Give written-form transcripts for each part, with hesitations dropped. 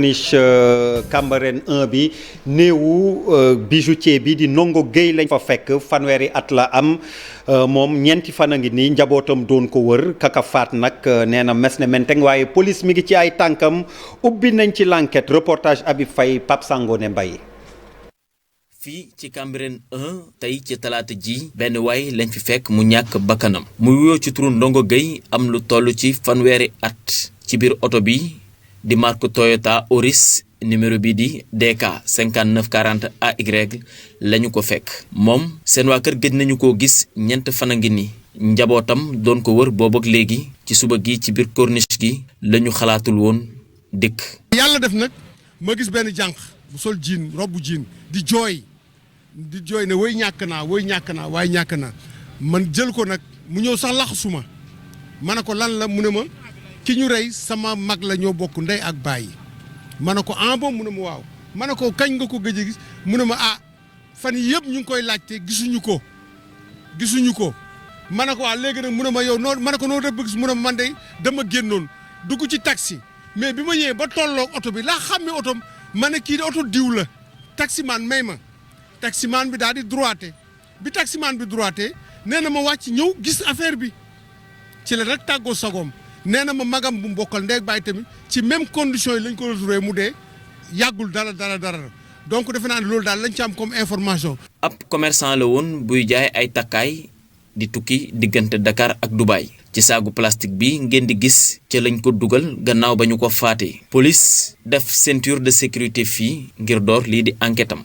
niche Cambérène 1 bi néewu bijoutier bi di Ndongo Gueye lañ fa fekk fanweeri at la am moom ñeenti fan a ngi nii njabootam doon ko wër kaka faat nag nee na mes ne menteng waaye police mi ngi ci ay tànkam ubbi nañ ci l'enquête reportage Habib Faye Pape Sangone Mbaye. fii ci Cambérène 1 tey ci talaata ji benn waay lañ fi fekk mu ñàkk bakkanam mu wuyoo ci turu Ndongo Gueye am lu toll ci fanweeri at ci biir oto bi di marque Toyota Auris numéro bi di DK 5940 AY lañu ko fekk moom seen waa kër gëj nañu koo gis ñeent fan a ngi ni njabootam doon ko wër boobu ak léegi ci suba gi ci biir corniche gi lañu xalaatul woon dikk. yàlla def nag ma gis benn jànq bu sol jiin robbu jiin di jooy ne way ñàkk naa waaye ñàkk naa man jël ko nag mu ñëw sax laxasuma ma ne ko lan la mu ne ma ki ñu rey sama mag la ñoo bokk ndey ak baay ma ne ko bon mu ne ma waaw ma ne ko kañ nga ko gëj a gis mu ne ma fan yii yëpp ñu ngi koy laajte gisuñu ko ma ne ko waaw léegi nag mu ne ma yow noonu ma ne ko noonu rek gis mu ne ma man de dama génnoon dugg ci taxi mais bi ma ñëwee ba tolloog oto bi laa xam ne oto ma ne kii de oto diw la taximaan may ma taximaan bi daal di droité bi taximaan bi droité nee na ma wàcc ñëw gis affaire bi ci la rek tàggoo sagoom nee na ma magam bu mbokkal ndeeg bàyyi tamit ci même condition yi lañ ko retrouvé mu dee yàggul dara donc defe naa ne loolu daal lañ ci am comme information. ab commerçant la woon buy jaay ay takkaay di tukki diggante Dakar ak Dubaï ci saagu plastique bi ngeen di gis ca lañ ko dugal gannaaw ba ñu ko faatee police def ceinture de sécurité fii ngir door lii di enquête am.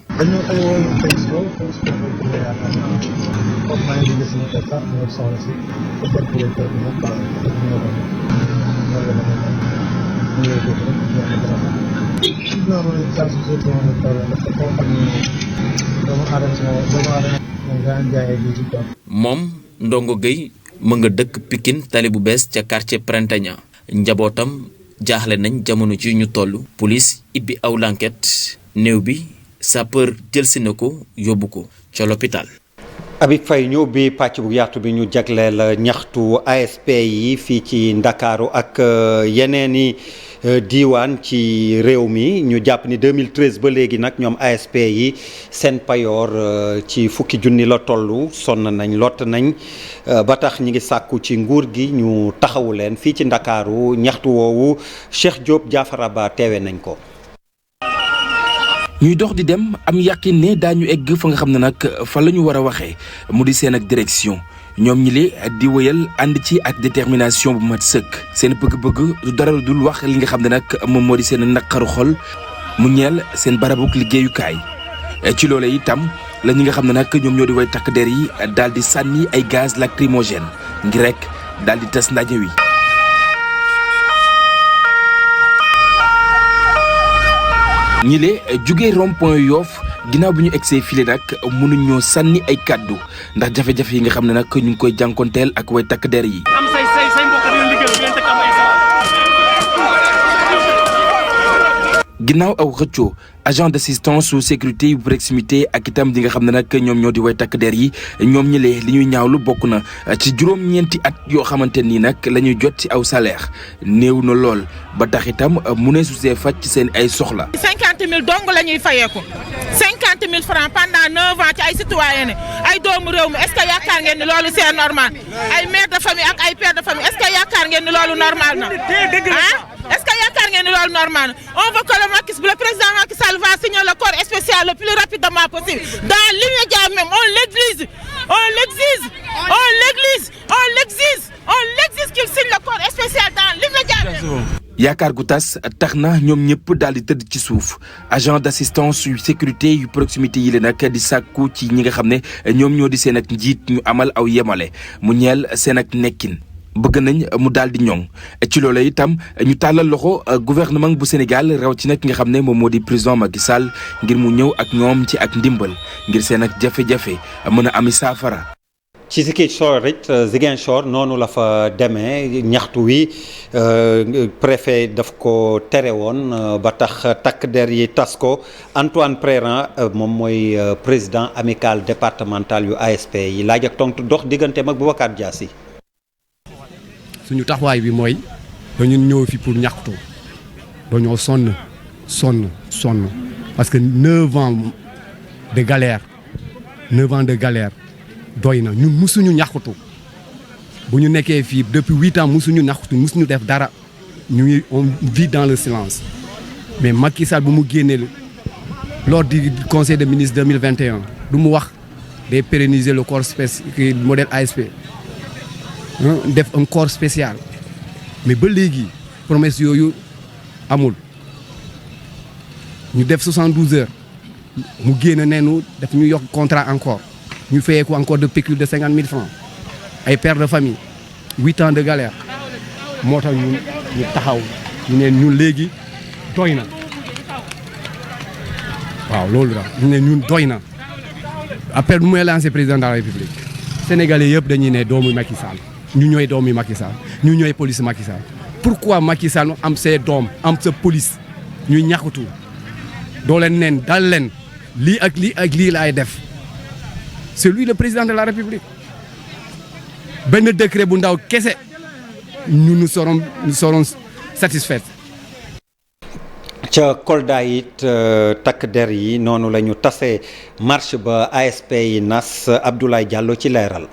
moom Ndongo Gueye mu nga dëkk Pikine tali bu bees ca quartier Printania njabootam jaaxle nañ jamono ci ñu toll police ibbi aw l'enquête néew bi sapeur jëlsi na ko yóbbu ko ca l'hôpital. Habib Faye ñu ubbi pàcc bu yaatu bi ñu jagleel ñaxtu ASP yi fii ci Ndakaaru ak yeneeni diiwaan ci réew mi ñu jàpp ni 2013 ba léegi nag ñoom ASP yi seen payoor ci fukki junni la toll sonn nañ lott nañ ba tax ñi ngi sàkku ci nguur gi ñu taxawu leen fii ci Ndakaaru ñaxtu woowu Cheikh Diop Diafara Ba teewe nañ ko. ñuy dox di dem am yàqin ne daañu egg fa nga xam ne nag fa la ñu war a waxee mu di seen ak direction ñoom ñi li di wëyal ànd ci ak détermination bu mat sëkk seen bëgg-bëgg du dara dul wax li nga xam ne nag moom moo di seen naqaru xol mu ñeel seen barabuk liggéeyukaay ci loole itam la ñi nga xam ne nag ñoom ñoo di way takk der yi daal di sànni ay gaz lacrymogène ngir rek daal di tas ndaje wi. ñi le jugee rond-point Yoff ginnaaw bi ñu egsee file nag mënuñoo sànni ay kàddu ndax jafe-jafe yi nga xam ne nag ñu ngi koy jànkonteel ak way takk der yi. am say mbokk yu liggéey ngeen teg am ay ginnaaw aw xëccoo agent d'assistance ou sécurité yu proximité ak itam di nga xam ne nag ñoom ñoo di way takk der yi ñoom ñi lee li ñuy ñaawlu bokk na ci juróom-ñeenti at yoo xamante nii nag la ñuy jot ci aw salaire néew na lool ba tax itam mu ne su see faj ci seen ay soxla. 50 000 dong la ñuy fayeeku 50 000 francs pendant 9 ans ci ay citoyen ay doomu réew mi est-ce que yaakaar ngeen ni loolu c'est normal ay mère de famille ak ay père de famille est-ce que yaakaar ngeen ni loolu normal na est-ce que yaakaar ngeen ni loolu normal on veut que le président Macky Sall va signer le corps spécial le plus rapidement possible dans l'immédiat même on l'exige qu'il signe le corps spécial dans l'immédiat même. yaakaar gu tas tax na ñoom ñëpp daal di tëdd ci suuf agent d'assistance yu sécurité yu proximité yi la nag di sàkku ci ñi nga xam ne ñoom ñoo di seen ak njiit ñu amal aw yemale mu ñeel seen ak nekkin bëgg nañ mu daal di ñoŋ ci loolu itam ñu tàllal loxo gouvernement bu Sénégal rawatina ki nga xam ne moom moo di président Macky Sall ngir mu ñëw ak ñoom ci ak ndimbal ngir seen ak jafe-jafe mën a ami saafara. ci Ziguinchor noonu la fa demee ñaxtu wi préfet daf ko tere woon ba tax takk der yi tas ko Antoine Préran moom mooy président amical départemental yu ASP yi laaj ak tontu dox digganteem ak Boubacar Diassi. suñu taxawaay bi mooy dañu ñëw fi pour ñaxtu dañoo sonn sonn parce que 9 ans de galère doy na ñun musuñu ñaxtu bu ñu nekkee fii depuis 8 ans musuñu ñaxtu musuñu def dara on vit dans le silence mais Macky Sall bu mu génnee lors du conseil des ministres 2021 du mu wax day pérenniser le corps spécial modèle ASP def un corps spécial mais ba léegi promesse yooyu amul ñu def 72 heures mu génn neenu daf ñu yokk contrat encore ñu fayee ko encore de pécule de 50 000 francs ay pères de famille 8 ans de galère moo tax ñu taxaw ñu ne ñun léegi doy na waaw loolu la ñu ne ñun doy na après bu may lancé président de la république sénégalais yëpp dañuy ne doomu Macky Sall ñu ñooy doomu Macky Sall ñu ñooy police Macky Sall pourquoi Macky Sall am ses doom am sa police ñuy ñaxatu doo leen neen dal leen lii ak lii ak lii laay def c'est lui le président de la république benn décret bu ndaw kese nous serons satisfaits. ca Kolda it takk der yi noonu la ñu tasee marche ba ASP yi nas Abdoulaye Diallo ci leeral.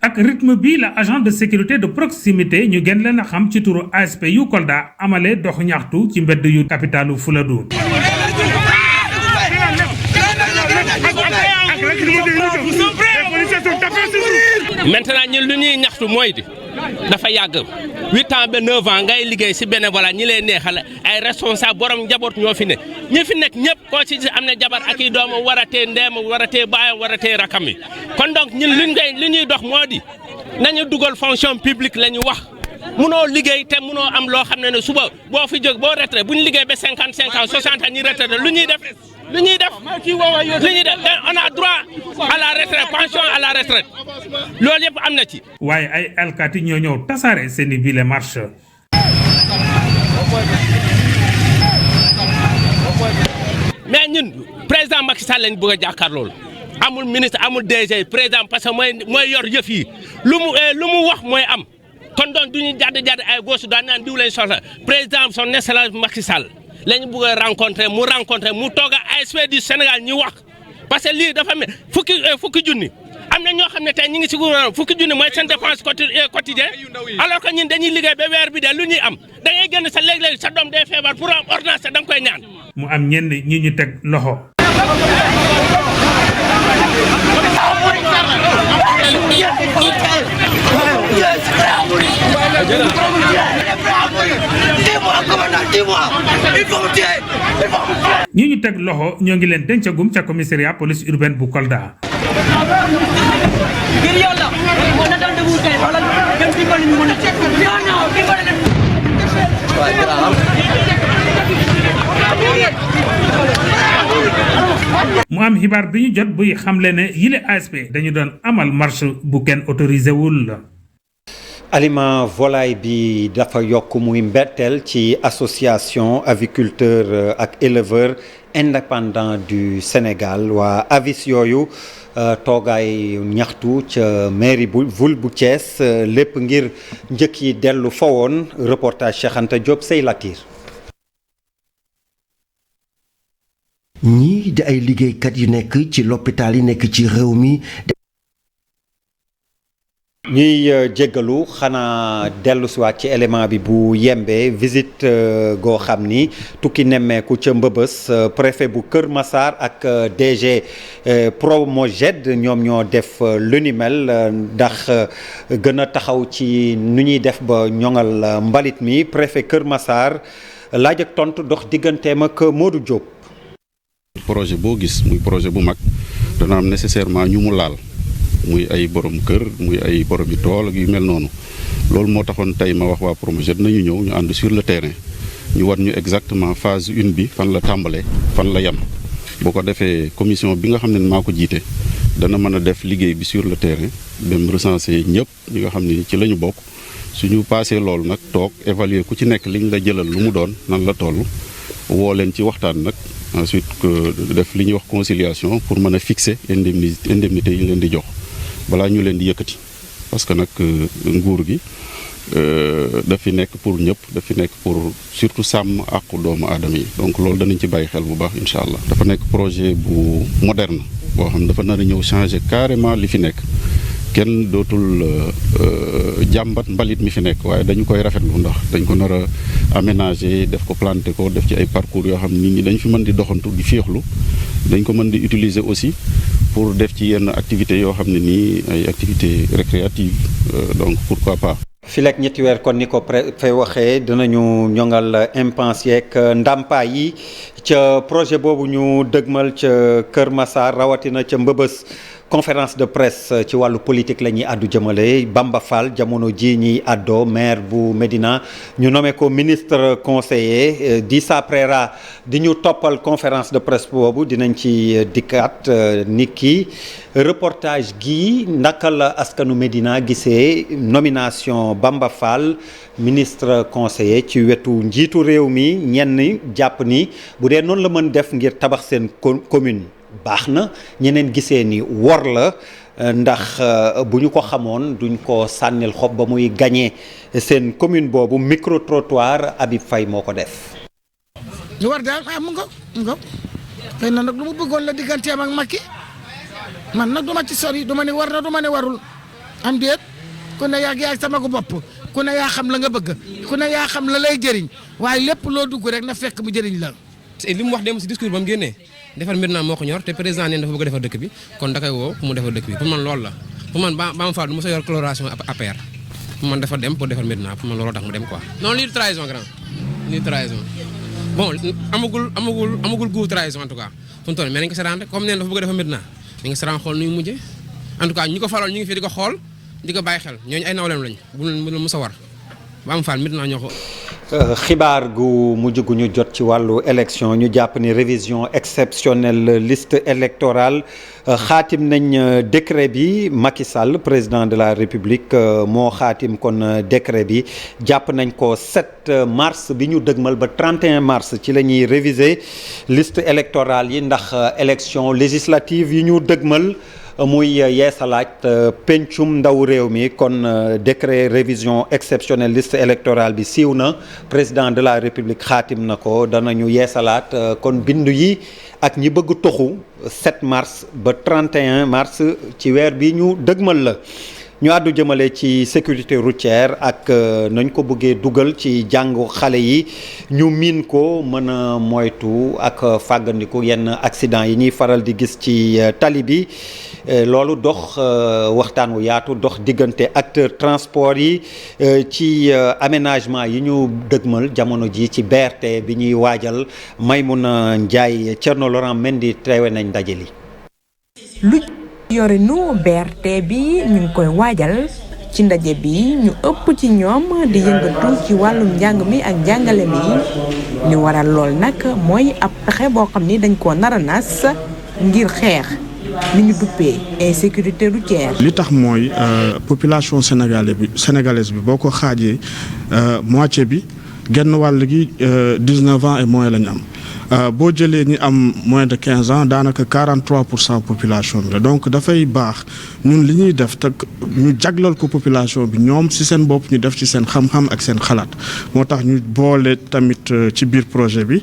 ak rythme bi la agent de sécurité de proximité ñu gën leen a xam ci turu ASP yu Kolda amale dox ñaxtu ci mbedd yu capitalu Fuladu. maintenant ñun lu ñuy ñaxtu mooy di dafa yàgg 8 ans ba 9 ans ngay liggéey si bénévolat ñi lay neexal ay responsable borom njaboot ñoo fi ne ñi fi nekk ñëpp koo ci am na jabar ak i doomam war a tee ndeem war a tee baayam war a tee rakam yi kon donc ñun li ñuy dox moo di nañu dugal fonction publique la ñu wax munoo liggéey te munoo am loo xam ne suba boo fi jóg boo retraité bu ñu liggéey ba 55 ans 60 ans ñi retraité lu ñuy def on a droit à la retraite pension à la retraite loolu yëpp am na ci. waaye ay alkaati ñoo ñëw tasaare seeni bile marche. mais ñun président Macky Sall lañ bëgg a jàkkaarlool amul ministre amul DG président parce que mooy yor yëf yi lu mu wax mooy am kon donc du ñu jàdd ay gauche daan naan diw lañ soxla président son excellence Macky Sall lañu bëgg a rencontrer mu toog a ASP du Sénégal ñu wax parce que lii dafa mel fukki junni am na ñoo xam ne tey ñu ngi si gouvernement fukki junni mooy seen dépense quotidien alors que ñun dañuy liggéey ba weer bi de lu ñuy am da ngay génn sa léeg-léeg sa doom day feebar pour am ordonnance da nga koy ñaan. mu am ñenn ñi ñu teg loxo. ñi ñu teg loxo ñoo ngi leen dencagum ca commissariat police urbaine bu Kolda. mu am xibaar bi ñu jot buy xamle ne yile ASP dañu doon amal marche bu kenn autorisé wul. aliment volaille bi dafa yokk muy mbetteel ci association aviculteur ak éleveur indépendant du Sénégal waa avis yooyu toogaay ñaxtu ca mairie bu ville bu Thiès lépp ngir njëkk yi dellu fa woon reportage Cheikh Anta Diop Sey Latir. ñii di ay liggéeykat yu nekk ci l'hôpital yi nekk ci réew mi. ñuy jéggalu xanaa dellu siwaat ci élément bi bu yembee visite goo xam ni tukki nemmeeku ca Mbëbës préfet bu Kër Massar ak DG Promoged ñoom ñoo def lu ni mel ndax gën a taxaw ci nu ñuy def ba ñoŋal mbalit mi préfet Kër Massar laaj ak tontu dox digganteem ak Modou Diop. projet boo gis muy projet bu mag dana am nécessairement ñu mu laal. muy ay borom kër muy ay borom yi tool ak yu mel noonu loolu moo taxoon tey ma wax waa Promoged nañu ñëw ñu ànd sur le terrain ñu war ñu exactement phase 1 bi fan la tàmbalee fan la yem boo ko defee commission bi nga xam ne maa ko jiite dana mën a def liggéey bi sur le terrain dem recenser ñëpp ñi nga xam ne ci la ñu bokk suñu passé loolu nag toog évaluer ku ci nekk liñ la jëlal lu mu doon nan la toll woo leen ci waxtaan nag ensuite def li ñuy wax conciliation pour mën a fixer indemnité yi leen di jox balaa ñu leen di yëkkati parce que nag nguur gi daf fi nekk pour ñëpp daf fi nekk pour surtout sàmm àqu doomu aadama yi donc loolu danañ ci bàyyi xel bu baax incha allah. dafa nekk projet bu moderne boo xam dafa nar a ñëw changer carrément li fi nekk kenn dootul jàmbat mbalit mi fi nekk waaye dañu koy rafetlu ndax dañ ko nar a aménager def ko planter ko def ci ay parcours yoo xam nit ñi dañ fi mën di doxantu di féexlu dañ ko mën di utiliser aussi pour def ci yenn activités yoo xam ne nii ay activités récréatives donc pourquoi pas. fileeg ñetti weer kon ni ko préfet waxee dinañu ñoŋal impense yeeg ndàmpaay yi ca projet boobu ñu dëgmal ca Kër Massar rawatina ca Mbëbës. conférence de presse ci wàllu politique la ñuy àddu jëmale Bamba Fall jamono ji ñuy àddoo maire bu Médina ñu nommé ko ministre conseiller Dissa Préra di ñu toppal conférence de presse boobu dinañ ci dikkaat nit ki reportage gi naka la askanu Médina gisee nomination Bamba Fall ministre conseiller ci wetu njiitu réew mi ñenn jàpp ni bu dee noonu la mën def ngir tabax seen commune baax na ñeneen gisee ni wor la ndax bu ñu ko xamoon duñ ko sànnil xob ba muy gagné seen commune boobu micro trottoir Habib Faye moo ko def. lu war daal mu ngo xëy na nag lu mu bëggoon la digganteem ak Macky man nag du ma ci sori du ma ne war na du ma ne warul am déet ku ne yaa sama ko bopp ku ne yaa xam la nga bëgg ku ne yaa xam la lay jëriñ waaye lépp loo dugg rek na fekk mu jëriñ la. li mu wax dem si discours ba mu génnee. defar Médina moo ko ñor te président neen dafa bëgg a defar dëkk bi kon da koy woo pour mu defar dëkk bi pour man loolu la pour man Bamba Fall du ma sa yor coloration APR pour man dafa dem pour defar Médina pour man looloo tax mu dem quoi. non lii trahison grand lii trahison bon amagul goût trahison en tout cas fu mu toll mais nañ ko saraan rek comme neen dafa bëgg a defar Médina nañ ko saraan xool nuy mujjee en tout cas ñi ko faloon ñu ngi fi di ko xool di ko bàyyi xel ñooñu ay nawleem lañ bu leen mës a war Bamba Fall Médina ñoo ko. xibaar gu mujj gu ñu jot ci wàllu élection ñu jàpp ni révision exceptionnelle liste électorale xaatim nañ décret bi Macky Sall président de la République moo xaatim kon décret bi jàpp nañ ko 7 mars bi ñu dëgmal ba 31 mars ci la ñuy réviser liste électorale yi ndax élection législative yi ñu dëgmal muy yeesalaat pencum ndaw réew mi kon décret révision exceptionnelle liste électorale bi siiw na président de la république xaatim na ko danañu yeesalaat kon bindu yi ak ñi bëgg toxu 7 mars ba 31 mars ci weer bi ñu dëgmal la ñu àddu jëmale ci sécurité routière ak nañ ko bëggee dugal ci jàngu xale yi ñu miin ko mën a moytu ak fàggandiku yenn accident yi ñuy faral di gis ci tali bi loolu dox waxtaan wu yaatu dox diggante acteur transport yi ci aménagement yi ñu dëgmal jamono ji ci BRT bi ñuy waajal Maymouna Ndiaye Thierno Laurent Mendy teewe nañ ndaje li lu yore nu BRT bi ñu ngi koy waajal ci ndaje bi ñu ëpp ci ñoom di yëngatu ci wàllum njàng mi ak njàngale mi li waral lool nag mooy ab pexe boo xam ni dañ koo nar a nas ngir xeex li ñu duppee insécurité routière. li tax mooy population sénégalaise bi boo ko xaajee moitié bi genn wàll gi 19 ans et moins la ñu am boo jëlee ñi am moins de 15 ans daanaka 43% population bi la donc dafay baax ñun li ñuy def te ñu jaglal ko population bi ñoom ci seen bopp ñu def ci seen xam-xam ak seen xalaat moo tax ñu boole tamit ci biir projet bi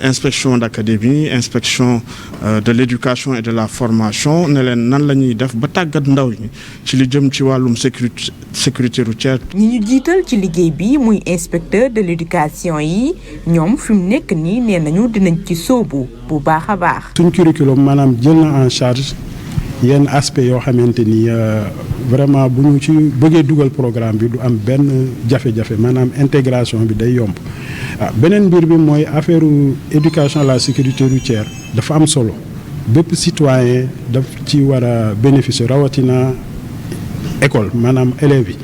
inspection d'académie inspection de l'éducation et de la formation ne leen nan la ñuy def ba tàggat ndaw ñi ci li jëm ci wàllum sécurité routière. ñi ñu jiital ci liggéey bi muy inspecteur de l'éducation yi ñoom fi mu nekk nii nee nañu dinañ ci sóobu bu baax a baax. suñ curriculum maanaam jël na en charge yenn aspect yoo xamante ni vraiment bu ñu ci bëggee dugal programme bi du am benn jafe-jafe maanaam intégration bi day yomb beneen mbir bi mooy affaire éducation à la sécurité routière dafa am solo bépp citoyen daf ci war a bénéficier rawatina école maanaam élèves yi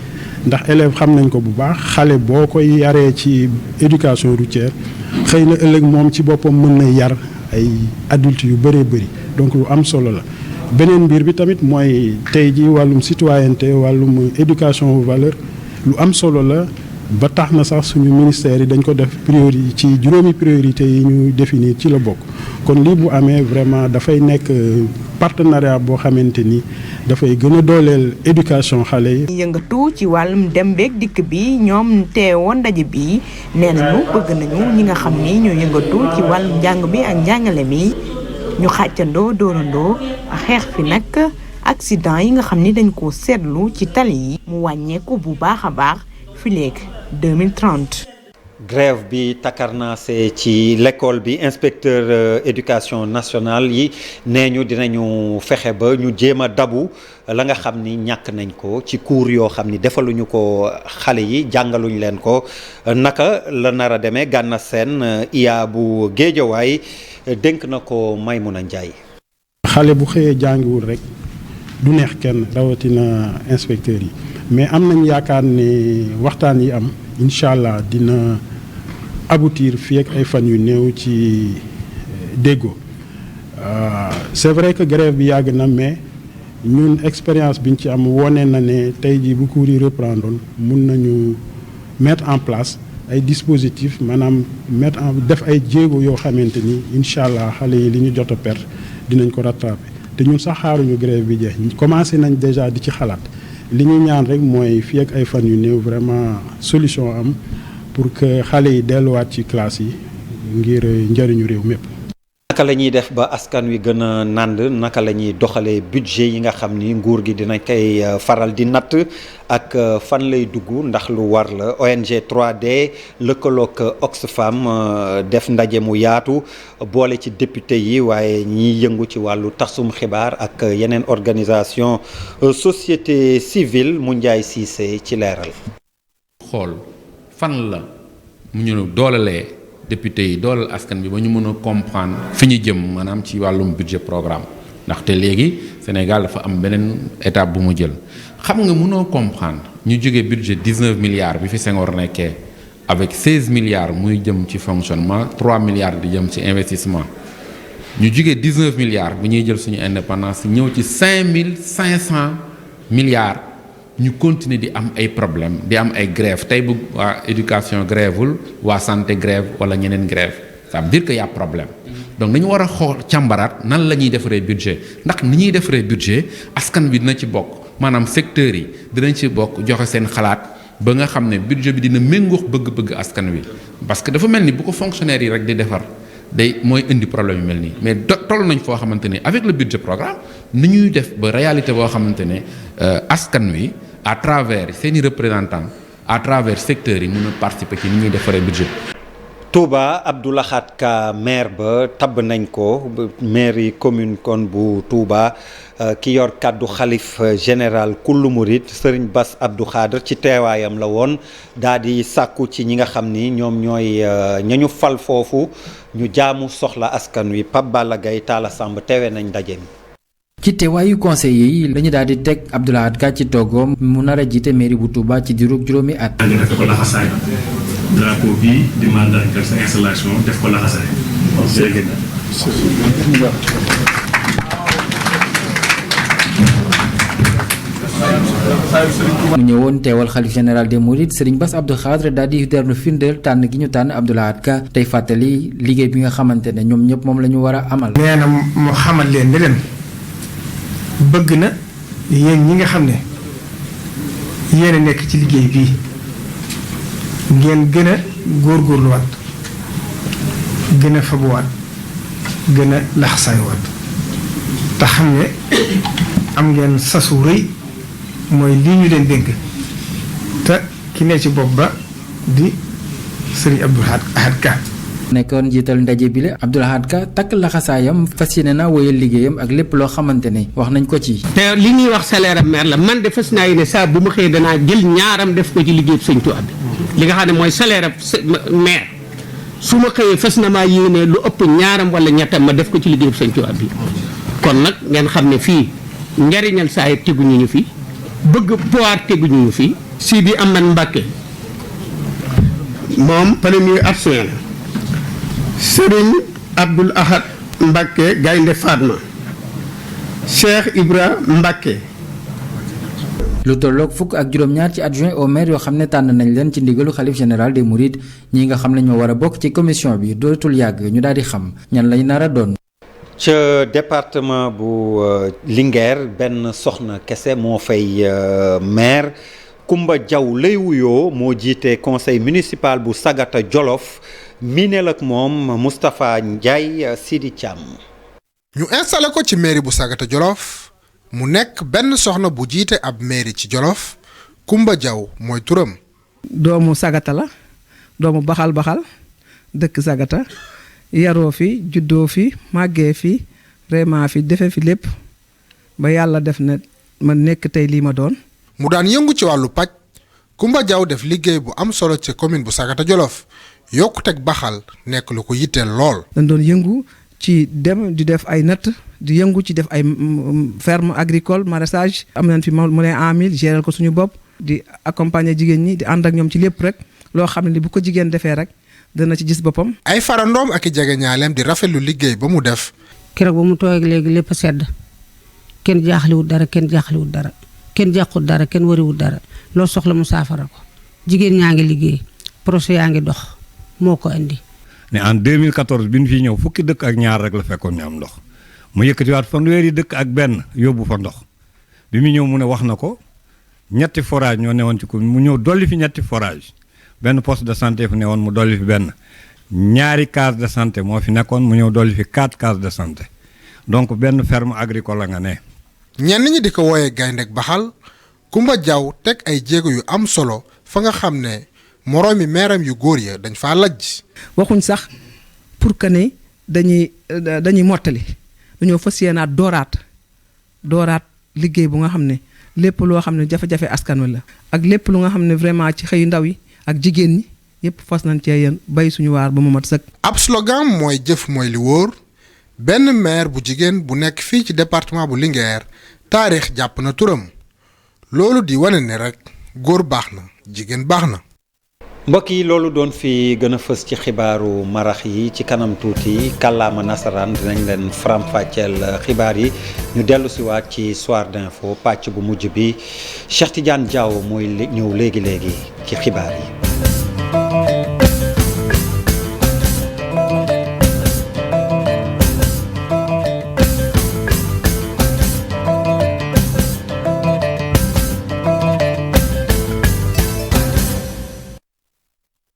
ndax élève xam nañ ko bu baax xale boo koy yaree ci éducation routière xëy na ëllëg moom ci boppam mën na yar ay adultes yu bëree bëri donc lu am solo la beneen mbir bi tamit mooy tey ji wàllum citoyenneté wàllum éducation aux valeurs lu am solo la ba tax na sax suñu ministère yi dañ ko def priorité ci juróomi priorité yi ñu définir ci la bokk kon lii bu amee vraiment dafay nekk partenariat boo xamante ni dafay gën a dooleel éducation xale yi. yëngatu ci wàllum dem beeg dikk bi ñoom teewoon ndaje bi nee nañu bëgg nañu ñi nga xam ni ñoo yëngatu ci wàllum njàng bi ak njàngale mi ñu xàccandoo doorandoo xeex fi nag accident yi nga xam ni dañ koo seetlu ci tali yi mu wàññeeku bu baax a baax fi léegi 2030. grève bi takarnaase ci l'école bi inspecteur éducation nationale yi nee ñu dinañu fexe ba ñu jéem a dabu la nga xam ni ñàkk nañ ko ci cours yoo xam ni defaluñu ko xale yi jàngaluñ leen ko naka la nar a demee Gana Sène IA bu Géejawaay dénk na ko Maymuna Njaay. xale bu xëyee jàngiwul rek du neex kenn rawatina inspecteurs yi mais am nañ yaakaar ne waxtaan yi am incha allah dina aboutir fii ak ay fan yu néew ci déggoo c'est vrai que grève bi yàgg na mais ñun expérience biñ ci am wone na ne tey jii bu cours yi reprendre mun nañu mettre en place ay dispositifs maanaam def ay jéego yoo xamante ni incha allah xale yi li ñu jot a perdre dinañ ko rattraper te ñun sax xaaruñu grève bi jeex commencé nañ déjà di ci xalaat li ñu ñaan rek mooy fii ak ay fan yu néew vraiment solution am pour que xale yi delluwaat ci classe yi ngir njëriñu réew mépp. naka la ñuy def ba askan wi gën a nànd naka la ñuy doxalee budget yi nga xam ni nguur gi dina koy faral di natt ak fan lay dugg ndax lu war la ONG 3D lëkkaloog Oxfam def ndaje mu yaatu boole ci député yi waaye ñiy yëngu ci wàllu tasum xibaar ak yeneen organisation société civile mu Njaay Siise ci leeral. xool fan la mu ñu doolelee député yi dooleel askan bi ba ñu mën a comprendre fi ñu jëm maanaam ci wàllum budget programme ndaxte léegi Sénégal dafa am beneen étape bu mu jël xam nga mënoo comprendre ñu jógee budget 19 milliards bi fi Senghor nekkee avec 16 milliards muy jëm ci fonctionnement 3 milliards di jëm ci investissement ñu jógee 19 milliards bu ñuy jël suñu indépendance ñëw ci 5500 milliards ñu continuer di am ay problème di am ay grève tey bu waa éducation grèvewul waa santé grève wala ñeneen grève ça veut dire que y a problème donc dañu war a xool càmbaraat nan la ñuy defaree budget ndax ni ñuy defaree budget askan bi dina ci bokk maanaam secteurs yi dinañ ci bokk joxe seen xalaat ba nga xam ne budget bi dina méngoox bëgg-bëgg askan wi parce que dafa mel ni bu ko fonctionnaire yi rek di defar day mooy indi problème yu mel nii mais toll nañ foo xamante ni avec le budget programme ni ñuy def ba réalité boo xamante ne askan wi à travers seeni représentants à travers secteurs yi mën a participer ci ni ñuy defaree budget. Touba Abdou Lahad Ka maire ba tabb nañ ko mairie commune kon bu Touba ki yor kàddu xalif général kullu murid Serigne Bass Abdou Khadre ci teewaayam la woon daal di sàkku ci ñi nga xam ni ñoom ñooy ñañu fal foofu ñu jaamu soxla askan wi Pape Balla Gaye Talla Samb teewee nañ ndaje mi. ci teewaayu conseillers yi lañu daal di teg Abdou Lahad Ka ci toogoom mu nar a jiite mairie bu Touba ci diiru juróomi at. ñu def ko laxasaay drapeau bi di mandargal sa installation def ko laxasaay. mu ñëwoon teewal xalif général des Mourides Serigne Bass Abdou Khadre daal di dellu firndeel tànn gi ñu tànn Abdou Lahad Ka tey fàttali liggéey bi nga xamante ne ñoom ñëpp moom la ñu war a amal. nee na mu xamal leen ne leen bëgg na yéen ñi nga xam ne yéen a nekk ci liggéey bii ngeen gën a góorgóorluwaat gën a fabuwaat gën a laxasaayuwaat te xam ne am ngeen sasu rëy mooy lii ñu leen dénk te ki ne ci bopp ba di Serigne Abdou Lahad Ka nekkoon jiital ndaje bi la Abdou Lahad Ka takk laxasaayam fas yéene naa wéyal liggéeyam ak lépp loo xamante ne wax nañ ko ci. te li ñuy wax salaire maire la man de fas naa yéene saa bu ma xëyee danaa jël ñaaram def ko ci liggéeyub Sëñ Tuubaa bi li nga xam ne mooy salaire maire su ma xëyee fas na maa yéene lu ëpp ñaaram wala ñettam ma def ko ci liggéeyub Sëñ Tuubaa bi kon nag ngeen xam ne fii njariñal saa yi teguñu ñu fi bëgg pouvoir teguñu ñu fi. Sidi Ahmed Mbacké moom premier adjoint la. Serigne Abdoul Ahad Mbacké Gaynde Fatma Cheikh Ibra Mbacké lu tolloog fukk ak juróom-ñaar ci adjoint au maire yoo xam ne tànn nañ leen ci ndigalu xalif général des mourides ñi nga xam ne ñoo war a bokk ci commission bi dootul yàgg ñu daal di xam ñan lañ nar a doon. ca département bu Linguère benn soxna kese moo fay maire Kumba Jaw lay wuyoo moo jiite conseil municipal bu Sagata Jolof miineel ak moom Moustapha Ndiaye Sidi Thiam. ñu installé ko ci mairie bu Sagata Jolof mu nekk benn soxna bu jiite ab mairie ci Jolof Kumba Jaw mooy turam. doomu Sagata la doomu baxal dëkk Sagata yaroo fi juddoo fi màggee fi vraiment fi defe fi lépp ba yàlla def na ma nekk tey lii ma doon. mu daan yëngu ci wàllu paj Kumba Jaw def liggéey bu am solo ci commune bu Sagata Jolof yokkuteg baxal nekk lu ko yitteel lool. dañ doon yëngu ci dem di def ay natt di yëngu ci def ay ferme agricole maraîchage am nañ fi moulin à mil gérer ko suñu bopp di accompagner jigéen ñi di ànd ak ñoom ci lépp rek loo xam ne bu ko jigéen defee rek dana ci gis boppam. ay farandoom ak i jegeñaaleem di rafetlu liggéey ba mu def. keroog ba mu toog léegi lépp sedd kenn jaaxliwul dara kenn jaaxliwul dara kenn jàqul dara kenn wariwul dara loo soxla mu saafara ko jigéen ñaa ngi liggéey projet yaa ngi dox moo ko indi. ne en 2014 bi ñu fi ñëw fukki dëkk ak ñaar rek la fekkoon ñu am ndox mu yëkkatiwaat fanweeri dëkk ak benn yóbbu fa ndox bi mu ñëw mu ne wax na ko ñetti forage ñoo newoon ci commune mu ñëw dolli fi ñetti forage benn poste de santé fu newoon mu dolli fi benn ñaari case de santé moo fi nekkoon mu ñëw dolli fi 4 cases de santé donc benn ferme agricole la nga ne. ñenn ñi di ko wooyee gayndeg baxal Kumba Jaw teg ay jéego yu am solo fa nga xam ne moroomi meeram yu góor ya dañ faa lajj. waxuñ sax pour que ne dañuy mottali dañoo fas yéenaat dooraat liggéey bu nga xam ne lépp loo xam ne jafe-jafe askan wi la. ak lépp lu nga xam ne vraiment ci xëyu ndaw yi ak jigéen ñi yépp fas nañ cee yéen bay suñu waar ba mu mat sëkk. ab slogan mooy jëf mooy li wóor benn maire bu jigéen bu nekk fii ci département bu Linguère taarix jàpp na turam loolu di wane ne rek góor baax na jigéen baax na. mbokk yi loolu doon fi gën a fës ci xibaaru marax yi ci kanam tuuti kàllaama nasaraan dinañ leen faram-fàcceel xibaar yi ñu dellu si waat ci soir d'info pàcc bu mujj bi Cheikh Tidiane Diaw mooy ñëw léegi ci xibaar yi.